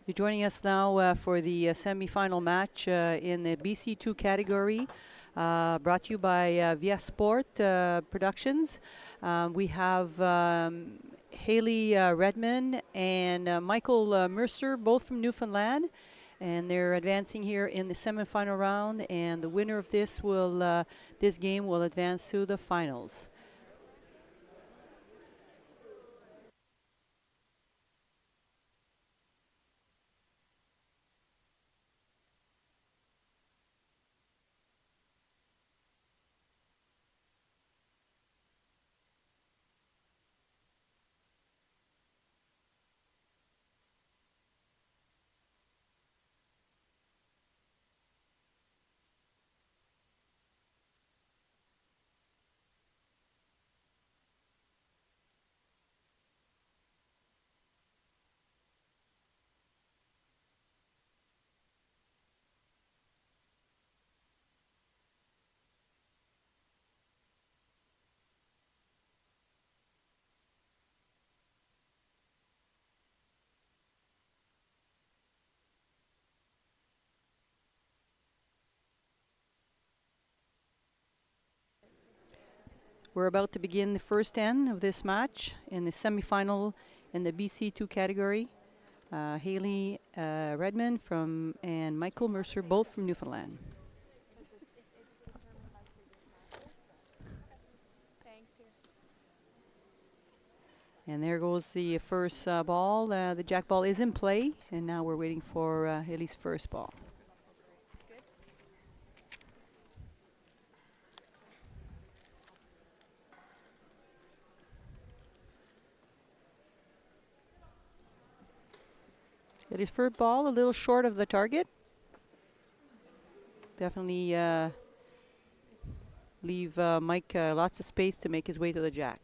You're joining us now for the semi-final match in the BC2 category, brought to you by VS Sport Productions. We have Hayley Redmond and Michael Mercer, both from Newfoundland, and they're advancing here in the semi-final round. And the winner of this game will advance to the finals. We're about to begin the first end of this match in the semifinal in the BC2 category. Hayley Redmond and Michael Mercer, both from Newfoundland. And there goes the first ball. The jack ball is in play, and now we're waiting for Hayley's first ball. Hayley's first ball, a little short of the target. Definitely leave Mike lots of space to make his way to the jack.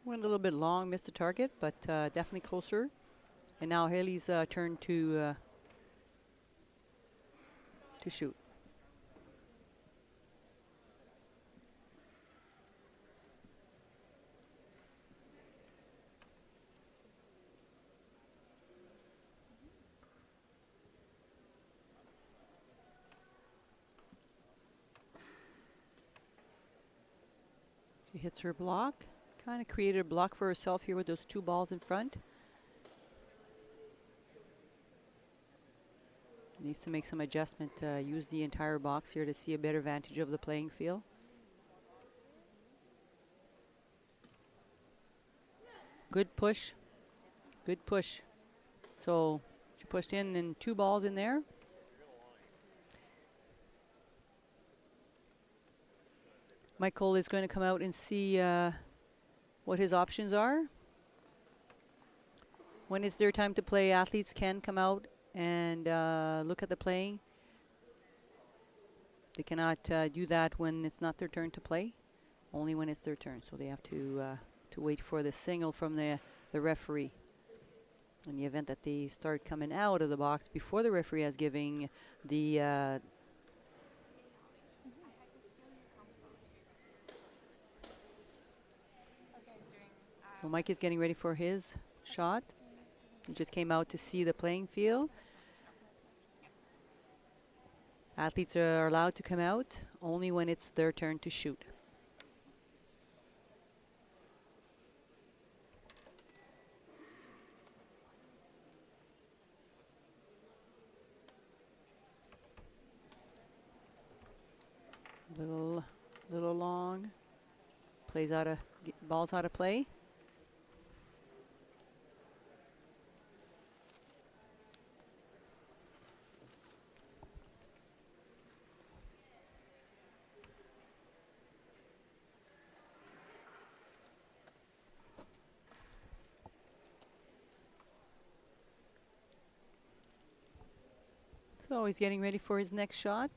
Went a little bit long, missed the target, but definitely closer. And now Hayley's turn to shoot. She hits her block. Kind of created a block for herself here with those two balls in front. Needs to make some adjustment, use the entire box here to see a better vantage of the playing field. Good push. Good push. So she pushed in and two balls in there. Michael is going to come out and see what his options are. When it's their time to play, athletes can come out and look at the playing. They cannot do that when it's not their turn to play, only when it's their turn. So they have to wait for the signal from the referee. In the event that they start coming out of the box before the referee has given the so Mike is getting ready for his shot. He just came out to see the playing field. Athletes are allowed to come out only when it's their turn to shoot. Little long. Ball's out of play. So he's getting ready for his next shot.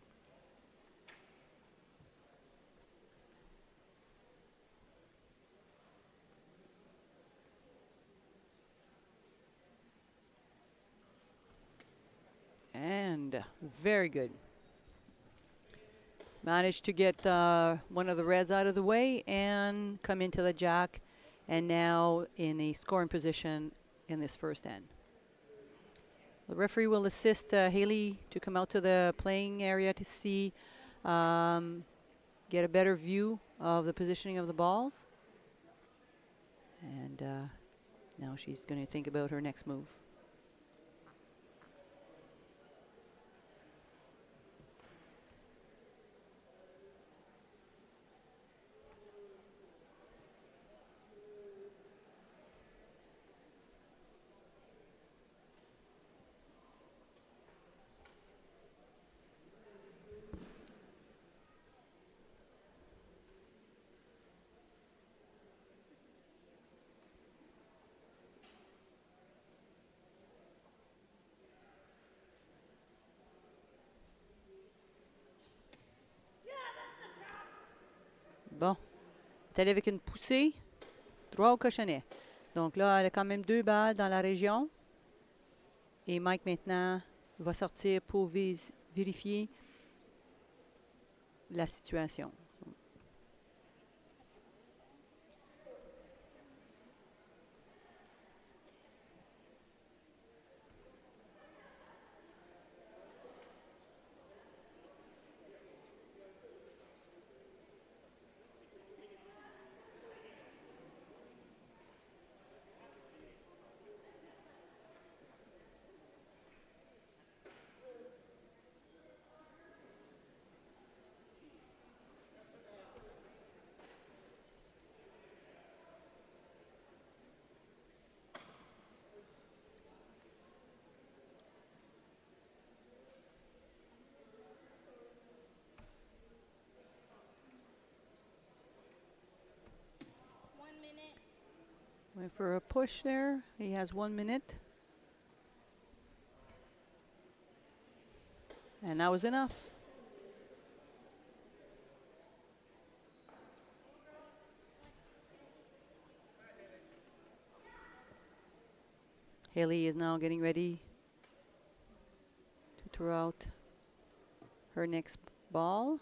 and very good. Managed to get one of the reds out of the way and come into the jack, and now in a scoring position in this first end. The referee will assist Hayley to come out to the playing area to see, get a better view of the positioning of the balls. And now she's going to think about her next move. Bon. Elle est allée avec une poussée droit au cochonnet. Donc là, elle a quand même 2 balles dans la région. Et Mike maintenant va sortir pour vérifier la situation. Went for a push there. He has 1 minute. And that was enough. Hayley is now getting ready to throw out her next ball.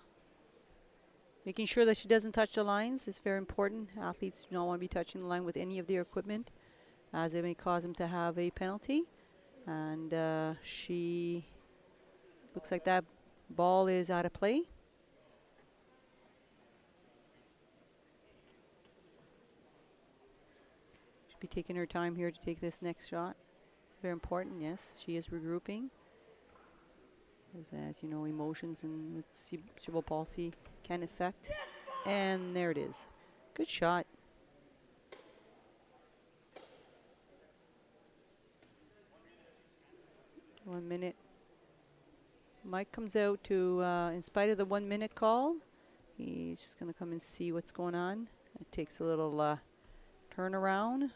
Making sure that she doesn't touch the lines is very important. Athletes do not want to be touching the line with any of their equipment, as it may cause them to have a penalty. And she looks like that ball is out of play. Should be taking her time here to take this next shot. Very important, yes. She is regrouping. As you know, emotions and with cerebral palsy can affect. And there it is. Good shot. One minute. Mike comes out to, in spite of the 1 minute call, he's just going to come and see what's going on. It takes a little turnaround.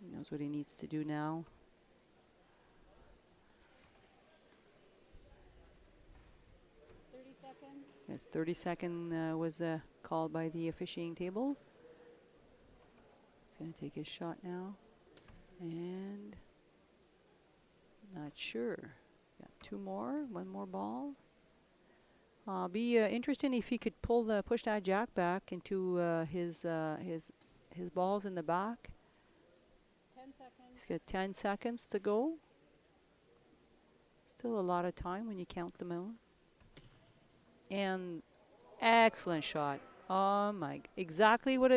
He knows what he needs to do now. Yes, 30-second was called by the officiating table. He's going to take his shot now. And not sure. Got 2 more, 1 more ball. Be interesting if he could push that jack back into his balls in the back. 10 seconds. He's got 10 seconds to go. Still a lot of time when you count them out. And excellent shot. Oh my, exactly what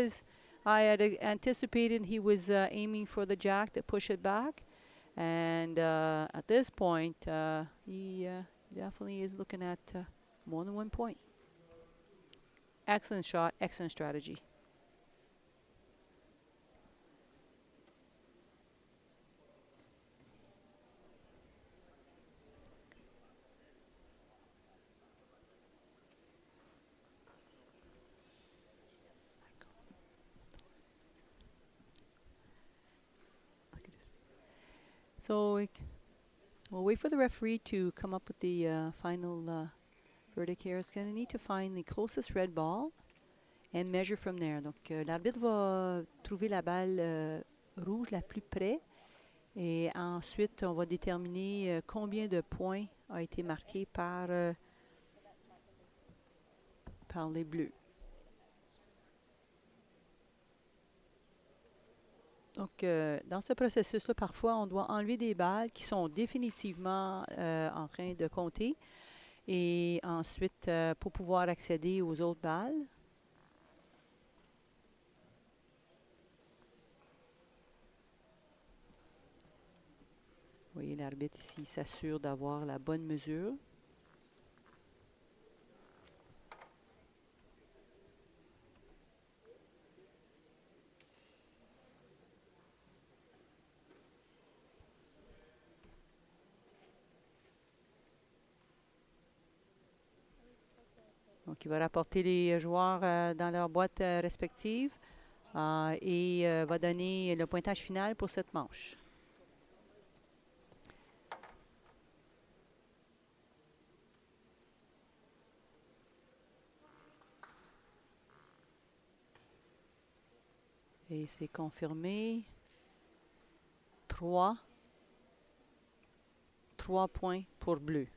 I had anticipated. He was aiming for the jack to push it back. And at this point, he definitely is looking at more than 1 point. Excellent shot, excellent strategy. So we'll wait for the referee to come up with the final verdict here. It's going to need to find the closest red ball and measure from there. Donc, l'arbitre va trouver la balle rouge la plus près et ensuite, on va déterminer combien de points a été marqué par les bleus. Donc, dans ce processus-là, parfois, on doit enlever des balles qui sont définitivement en train de compter. Et ensuite, pour pouvoir accéder aux autres balles. Vous voyez, l'arbitre ici s'assure d'avoir la bonne mesure. Donc, il va rapporter les joueurs dans leurs boîtes respectives et va donner le pointage final pour cette manche. Et c'est confirmé. 3 points pour bleu.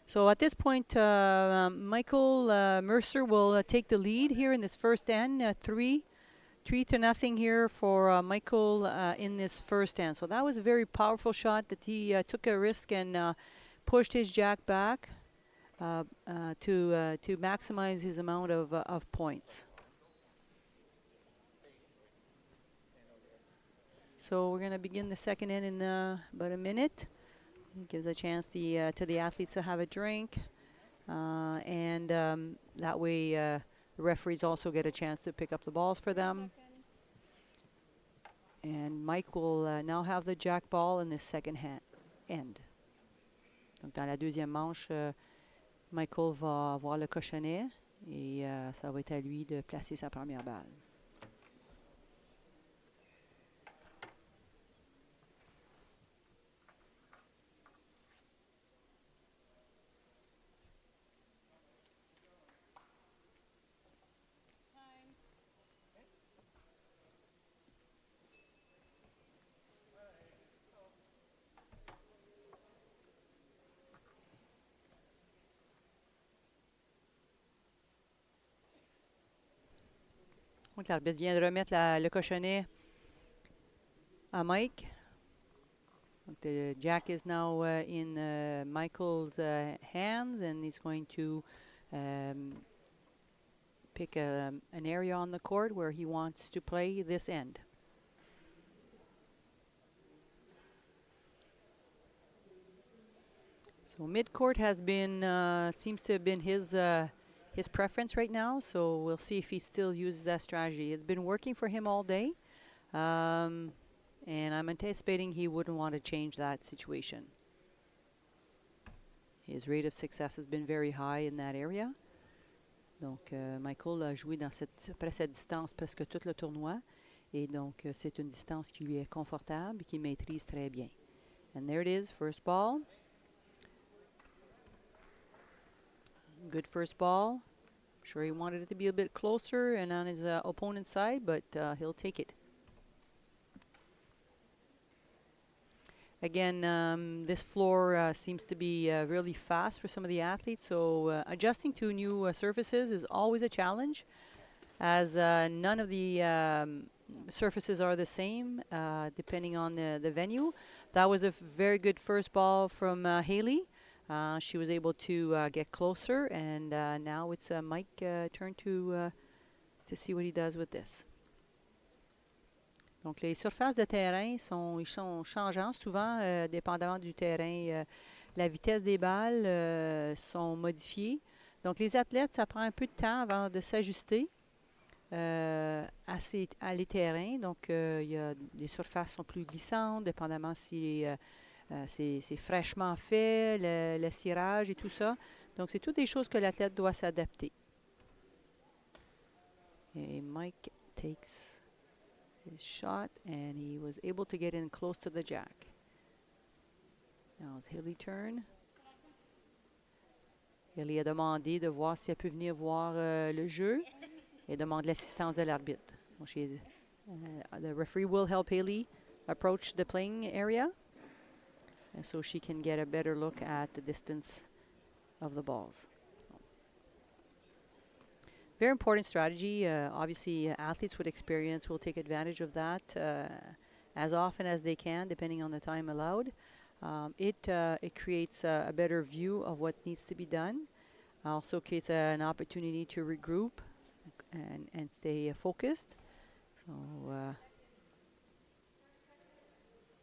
So at this point, Michael Mercer will take the lead here in this first end, 3-0 here for Michael in this first end. So that was a very powerful shot that he took a risk and pushed his jack back to maximize his amount of points. So we're going to begin the second end in about a minute. It gives a chance to the athletes to have a drink. And that way the referees also get a chance to pick up the balls for them. And Mike will now have the jack ball in this second end. Donc dans la deuxième manche, Michael va avoir le cochonnet et ça va être à lui de placer sa première balle. Donc, l'arbitre vient de remettre le cochonnet à Mike. Donc, the jack is now in Michael's hands, and he's going to pick an area on the court where he wants to play this end. So mid-court has been seems to have been his preference right now, so we'll see if he still uses that strategy. It's been working for him all day, and I'm anticipating he wouldn't want to change that situation. His rate of success has been very high in that area. Donc, Michael a joué dans près cette distance presque tout le tournoi, et donc c'est une distance qui lui est confortable et qu'il maîtrise très bien. And there it is, first ball. Good first ball. I'm sure he wanted it to be a bit closer and on his opponent's side, but he'll take it. Again, this floor seems to be really fast for some of the athletes, so adjusting to new surfaces is always a challenge, as none of the surfaces are the same depending on the venue. That was a very good first ball from Hayley. She was able to get closer, and now it's Mike's turn to see what he does with this. Donc, les surfaces de terrain sont changeants souvent, dépendamment du terrain. La vitesse des balles sont modifiées. Donc, les athlètes, ça prend un peu de temps avant de s'ajuster à les terrains. Donc, les surfaces sont plus glissantes, dépendamment si c'est fraîchement fait, le cirage et tout ça. Donc, c'est toutes des choses que l'athlète doit s'adapter. Et Mike takes his shot, and he was able to get in close to the jack. Now it's Hayley's turn. Hayley a demandé de voir si elle peut venir voir le jeu. et demande l'assistance de l'arbitre. So the referee will help Hayley approach the playing area, and so she can get a better look at the distance of the balls. Very important strategy. Obviously, athletes with experience will take advantage of that as often as they can, depending on the time allowed. It creates a better view of what needs to be done. Also creates an opportunity to regroup and stay focused. So,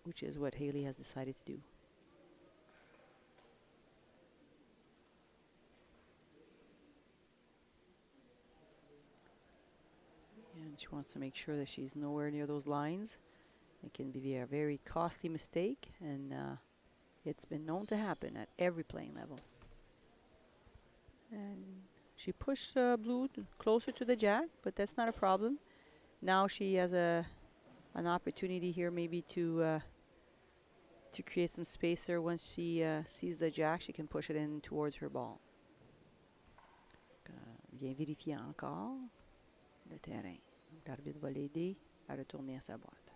which is what Hayley has decided to do. And she wants to make sure that she's nowhere near those lines. It can be a very costly mistake, and it's been known to happen at every playing level. And she pushed blue closer to the jack, but that's not a problem. Now she has an opportunity here maybe to create some space there. Once she sees the jack, she can push it in towards her ball. Bien vérifier encore le terrain. L'arbitre va l'aider à retourner à sa boîte.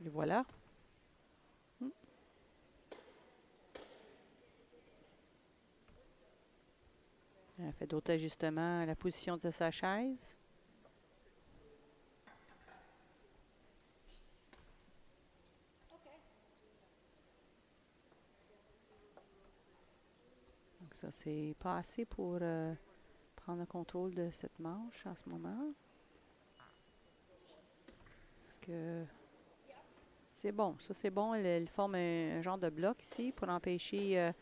Et voilà. Elle fait d'autres ajustements à la position de sa chaise. Donc ça, c'est pas assez pour prendre le contrôle de cette manche en ce moment. Parce que c'est bon. Ça, c'est bon. Elle forme un genre de bloc ici pour empêcher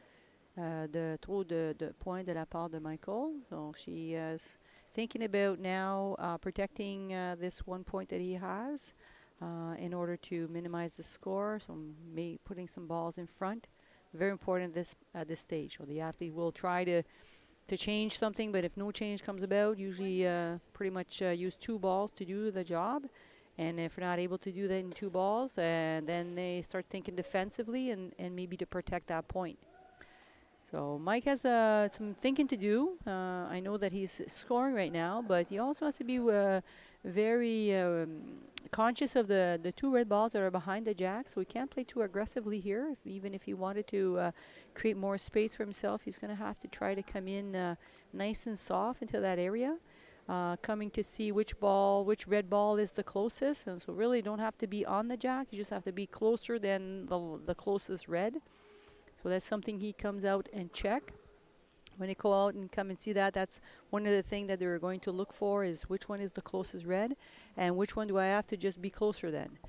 trop de points de la part de Michael. So she is thinking about now protecting this 1 point that he has in order to minimize the score. So putting some balls in front. Very important at this stage. So the athlete will try to change something, but if no change comes about, usually pretty much use 2 balls to do the job. And if we're not able to do that in 2 balls, then they start thinking defensively and maybe to protect that point. So Mike has some thinking to do. I know that he's scoring right now, but he also has to be very conscious of the 2 red balls that are behind the jack. So he can't play too aggressively here. Even if he wanted to create more space for himself, he's going to have to try to come in nice and soft into that area. Coming to see which red ball is the closest. And so really don't have to be on the jack. You just have to be closer than the closest red. So that's something he comes out and check. When they go out and come and see that, that's one of the things that they're going to look for is which one is the closest red and which one do I have to just be closer than.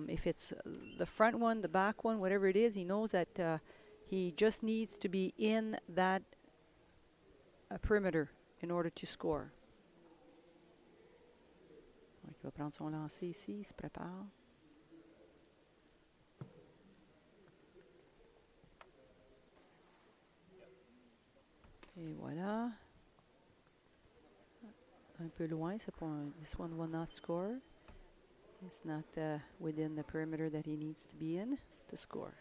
If it's the front one, the back one, whatever it is, he knows that he just needs to be in that perimeter in order to score. Donc, il va prendre son lancer ici, il se prépare. Et voilà. Un peu loin, c'est pas this one will not score. It's not within the perimeter that he needs to be in to score.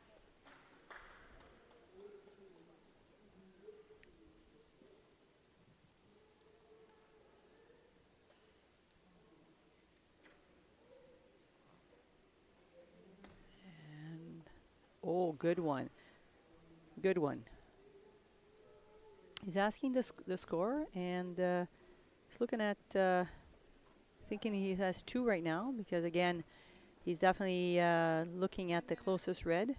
And oh, good one. Good one. He's asking the score, and he's looking at thinking he has 2 right now because, again, he's definitely looking at the closest red.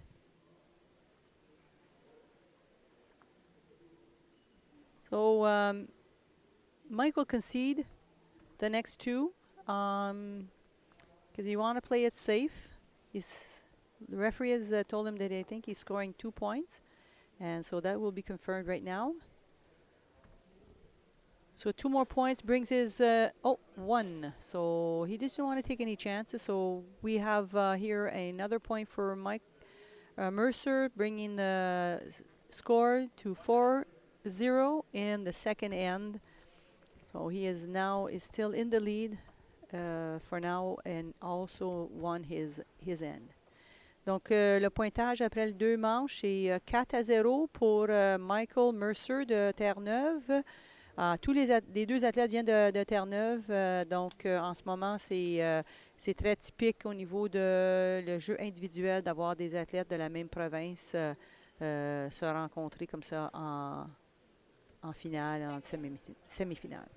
So Mike will concede the next 2 because you want to play it safe. The referee has told him that I think he's scoring 2 points. And so that will be confirmed right now. So 2 more points brings his, 1. So he doesn't want to take any chances. So we have here another point for Mike Mercer, bringing the score to 4-0 in the second end. So he is still in the lead for now and also won his end. Donc, le pointage après les 2 manches, c'est 4-0 pour Michael Mercer de Terre-Neuve. Tous les 2 athlètes viennent de Terre-Neuve. Donc, en ce moment, c'est très typique au niveau de le jeu individuel d'avoir des athlètes de la même province se rencontrer comme ça en finale, en semi-finale.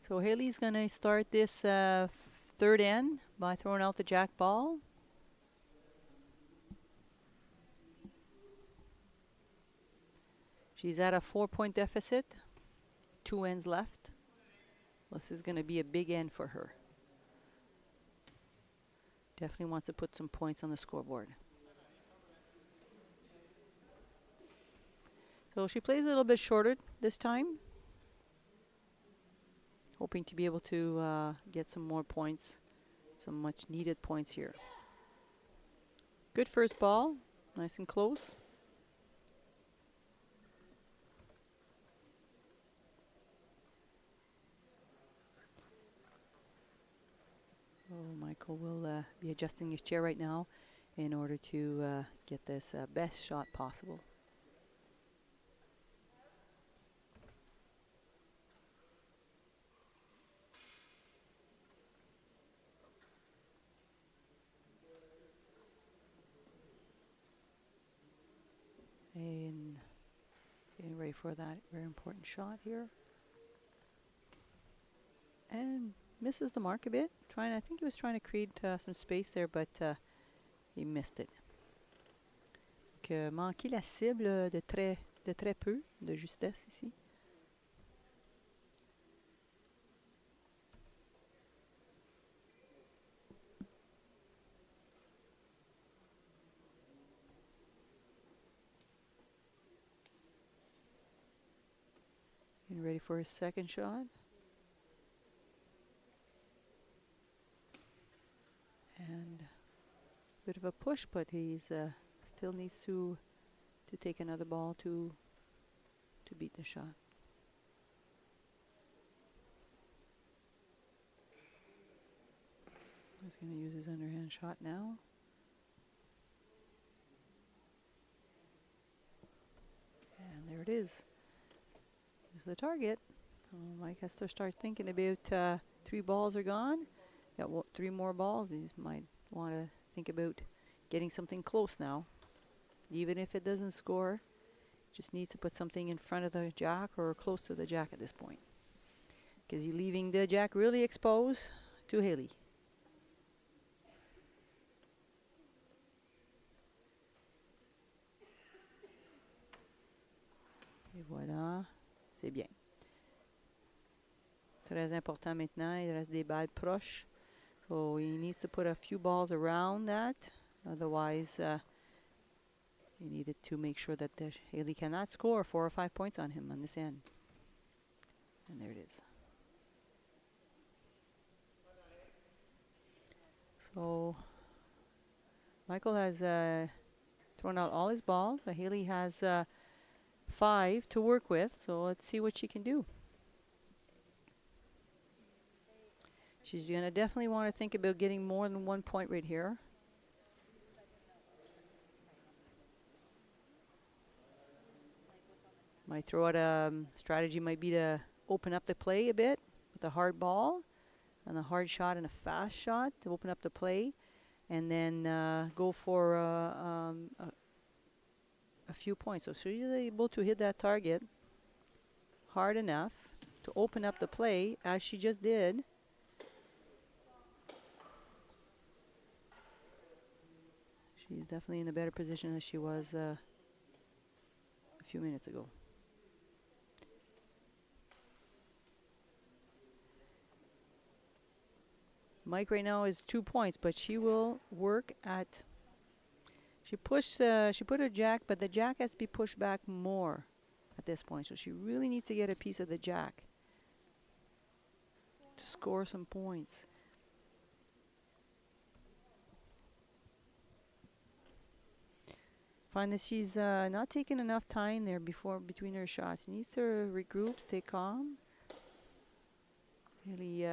So Hayley's going to start this third end by throwing out the jack ball. She's at a 4-point deficit, 2 ends left. This is going to be a big end for her. Definitely wants to put some points on the scoreboard. So she plays a little bit shorter this time, hoping to be able to get some more points, some much needed points here. Good first ball, nice and close. Oh, Michael will be adjusting his chair right now in order to get this best shot possible. And getting ready for that very important shot here. And misses the mark a bit. I think he was trying to create some space there, but he missed it. Donc, manqué la cible de très peu, de justesse ici. Getting ready for his second shot. And a bit of a push, but he's still needs to take another ball to beat the shot. He's going to use his underhand shot now. And there it is. There's the target. Mike has to start thinking about 3 balls are gone. Got 3 more balls. He might want to think about getting something close now. Even if it doesn't score, just needs to put something in front of the jack or close to the jack at this point. Because he's leaving the jack really exposed to Hayley. Et voilà, c'est bien. Très important maintenant, il reste des balles proches. So he needs to put a few balls around that. Otherwise, he needed to make sure that Hayley cannot score 4 or 5 points on him on this end. And there it is. So Michael has thrown out all his balls. Hayley has 5 to work with. So let's see what she can do. She's going to definitely want to think about getting more than 1 point right here. Might throw out a strategy might be to open up the play a bit with a hard ball and a hard shot and a fast shot to open up the play. and then go for a few points. So she's able to hit that target hard enough to open up the play, as she just did. She's definitely in a better position than she was a few minutes ago. Mike right now is 2 points, but she will work at. She put her jack, but the jack has to be pushed back more at this point. So she really needs to get a piece of the jack to score some points. Find that she's not taking enough time there between her shots. She needs to regroup, stay calm. Really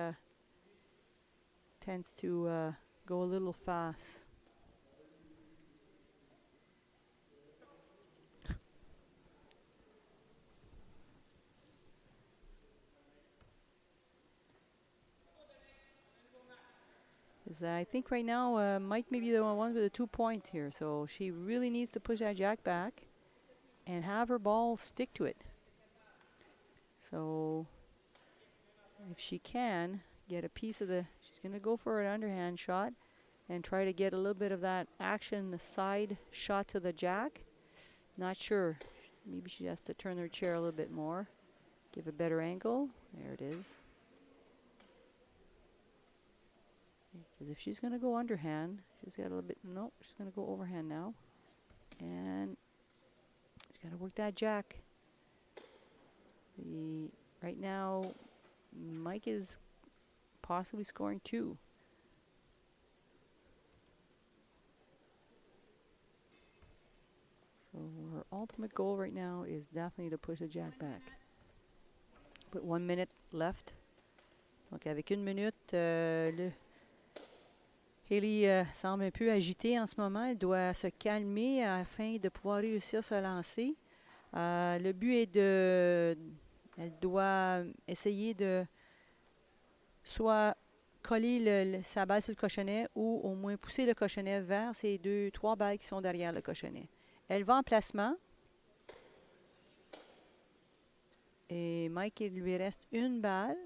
tends to go a little fast. I think right now Mike may be the one with the 2 points here. So she really needs to push that jack back and have her ball stick to it. So if she can get a piece of she's going to go for an underhand shot and try to get a little bit of that action, the side shot to the jack. Not sure. Maybe she has to turn her chair a little bit more, give a better angle. There it is. Because if she's going to go underhand, she's got a little bit. Nope, she's going to go overhand now. And she's got to work that jack. Right now, Mike is possibly scoring 2. So her ultimate goal right now is definitely to push the jack back. But 1 minute left. Donc avec 1 minute, Hayley semble un peu agitée en ce moment. Elle doit se calmer afin de pouvoir réussir ce lancer. Le but est elle doit essayer de soit coller sa balle sur le cochonnet ou au moins pousser le cochonnet vers ces 2-3 balles qui sont derrière le cochonnet. Elle va en placement. Et Mike, il lui reste 1 balle.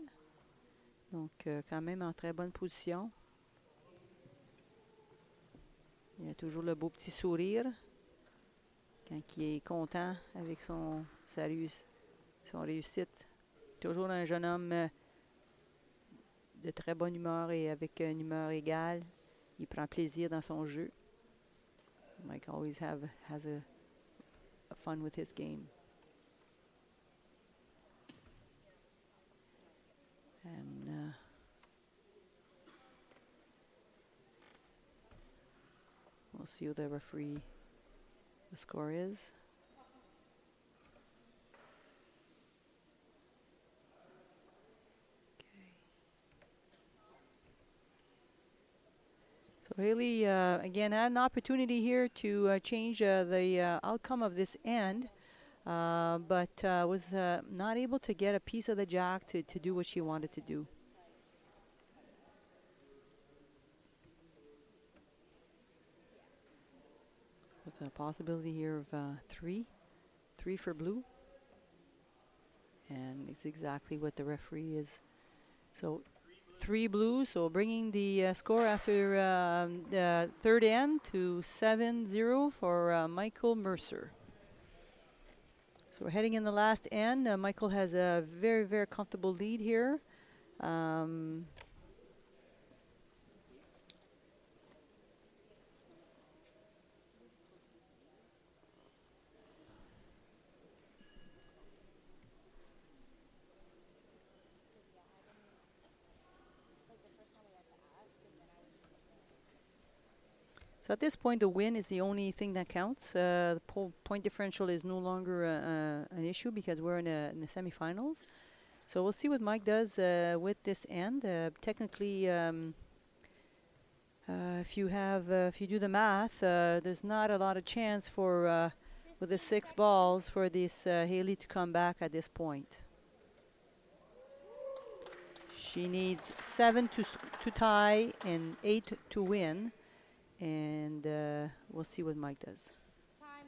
Donc, quand même en très bonne position. Il a toujours le beau petit sourire quand il est content avec son réussite. Toujours un jeune homme de très bonne humeur et avec une humeur égale. Il prend plaisir dans son jeu. Mike always has a fun with his game. And we'll see what the score is. So Hayley, again, had an opportunity here to change the outcome of this end, but was not able to get a piece of the jack to do what she wanted to do. So it's a possibility here of 3 for blue. And it's exactly what the referee is. So 3 blue, so bringing the score after the third end to 7-0 for Michael Mercer. So we're heading in the last end. Michael has a very, very comfortable lead here. So at this point, the win is the only thing that counts. The point differential is no longer an issue because we're in the semifinals. So we'll see what Mike does with this end. Technically, if you do the math, there's not a lot of chance for with the 6 balls for this Hayley to come back at this point. She needs 7 to tie and 8 to win. and we'll see what Mike does. Time.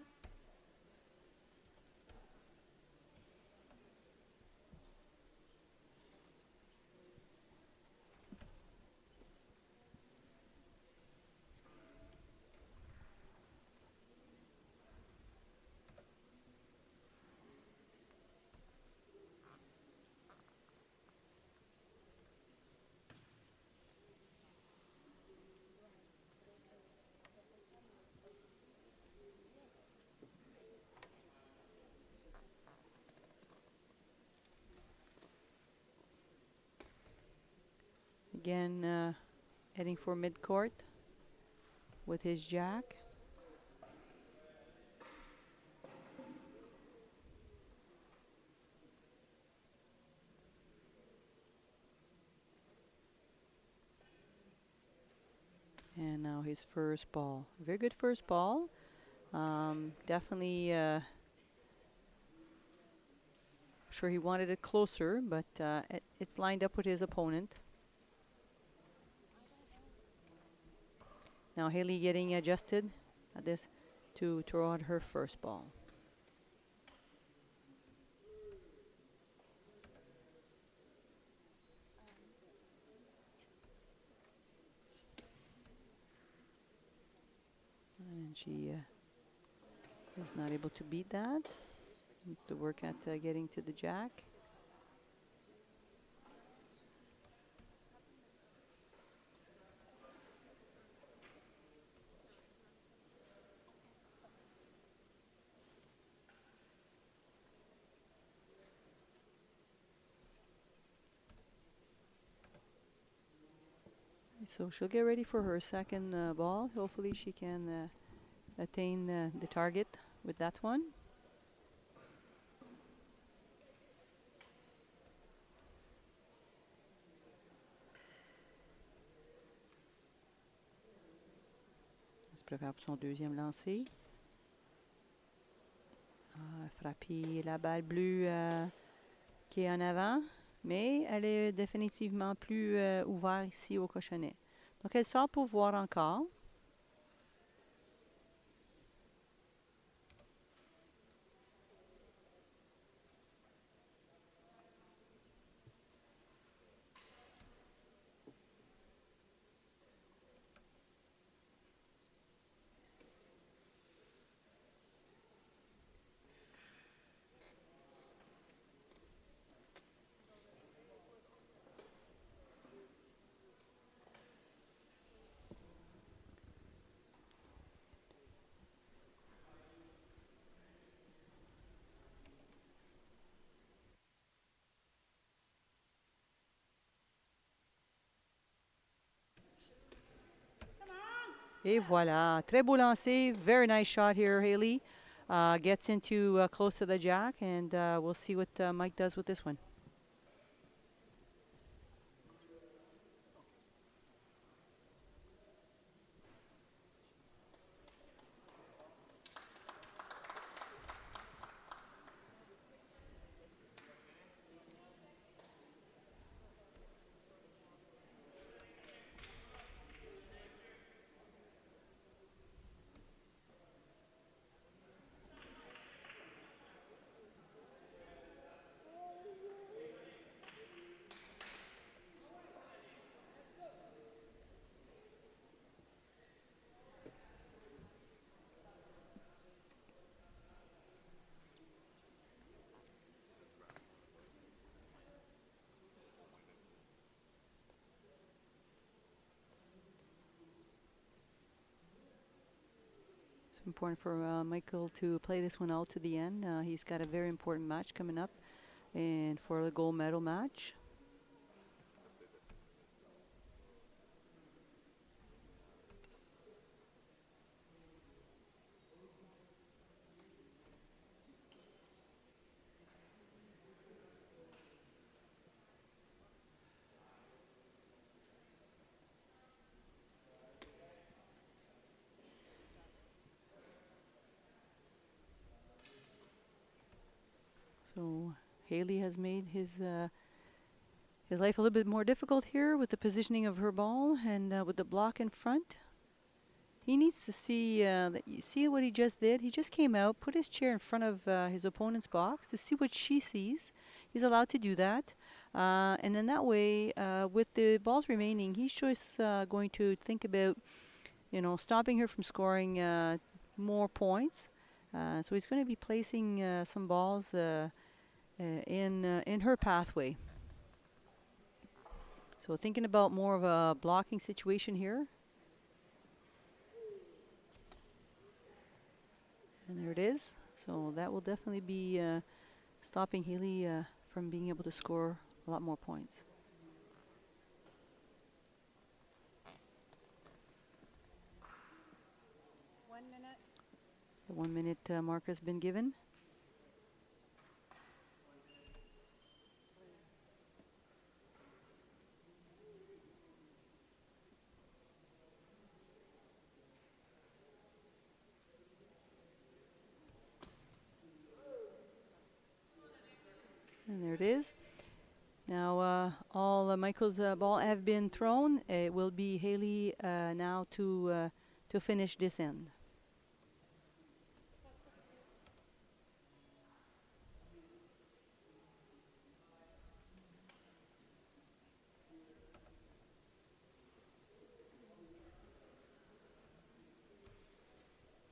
Again, heading for mid-court with his jack. And now his first ball. Very good first ball. Definitely, sure he wanted it closer, but it's lined up with his opponent. Now Hayley getting adjusted at this to throw out her first ball. And she is not able to beat that. Needs to work at getting to the jack. So she'll get ready for her second ball. Hopefully she can attain the target with that one. Elle se prépare pour son deuxième lancer. Frapper la balle bleue qui est en avant, mais elle est définitivement plus ouverte ici au cochonnet. Donc elle sort pour voir encore. Et voilà, très beau lancer. Very nice shot here, Hayley. Gets into close to the jack, and we'll see what Mike does with this one. Important for Michael to play this one out to the end. He's got a very important match coming up, and for the gold medal match. So Hayley has made his life a little bit more difficult here with the positioning of her ball and with the block in front. he needs to see you see what he just did. He just came out, put his chair in front of his opponent's box to see what she sees. He's allowed to do that, and then that way, with the balls remaining, he's just going to think about, stopping her from scoring more points. So he's going to be placing some balls in her pathway. So thinking about more of a blocking situation here. And there it is. So that will definitely be stopping Hayley from being able to score a lot more points. The 1 minute mark has been given. And there it is. Now all Michael's ball have been thrown. It will be Hayley now to finish this end.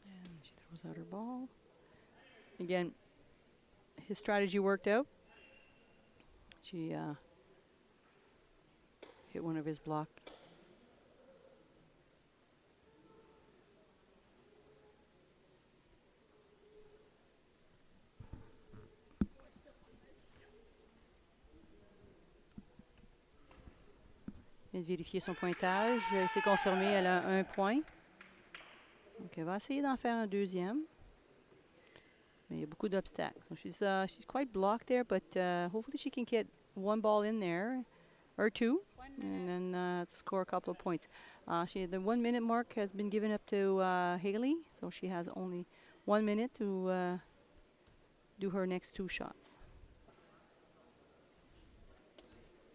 And she throws out her ball. Again, his strategy worked out. She hit one of his block. Elle vient de vérifier son pointage. C'est confirmé, elle a 1 point. Donc elle va essayer d'en faire un deuxième. Mais il y a beaucoup d'obstacles. So she's quite blocked there, but hopefully she can get 1 ball in there, or 2, and then score a couple of points. The 1 minute mark has been given up to Hayley, so she has only 1 minute to do her next 2 shots.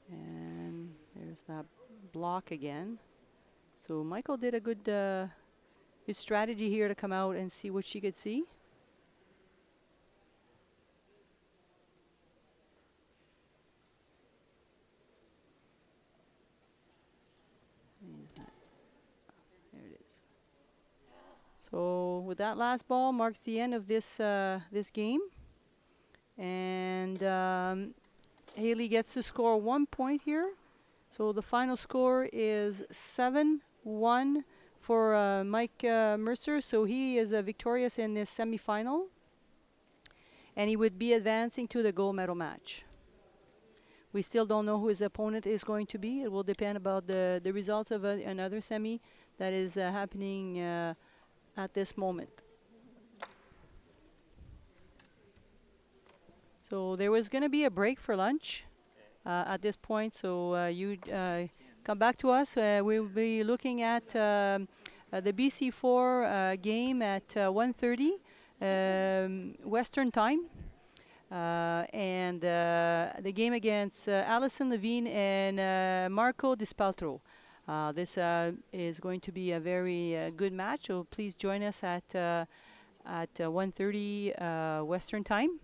And there's that block again. So Michael did a good his strategy here to come out and see what she could see. There it is. So with that last ball marks the end of this this game, and Hayley gets to score 1 point here. So the final score is 7-1 for Mike Mercer. So he is victorious in this semifinal, and he would be advancing to the gold medal match. We still don't know who his opponent is going to be. It will depend about the results of another semi that is happening at this moment. So there was going to be a break for lunch at this point. So you come back to us. We'll be looking at the BC4 game at 1:30 Western time. And the game against Alison Levine and Marco Dispaltro. This is going to be a very good match, so please join us at 1:30 Western time.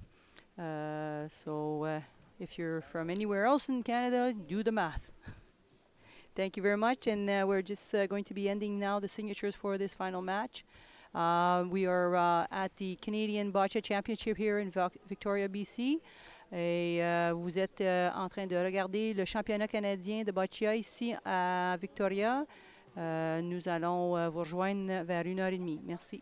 So if you're from anywhere else in Canada, do the math. Thank you very much, and we're just going to be ending now the signatures for this final match. We are at the Canadian Boccia Championship here in Victoria, BC. Et vous êtes en train de regarder le championnat canadien de boccia ici à Victoria. Nous allons vous rejoindre vers 1h30. Merci.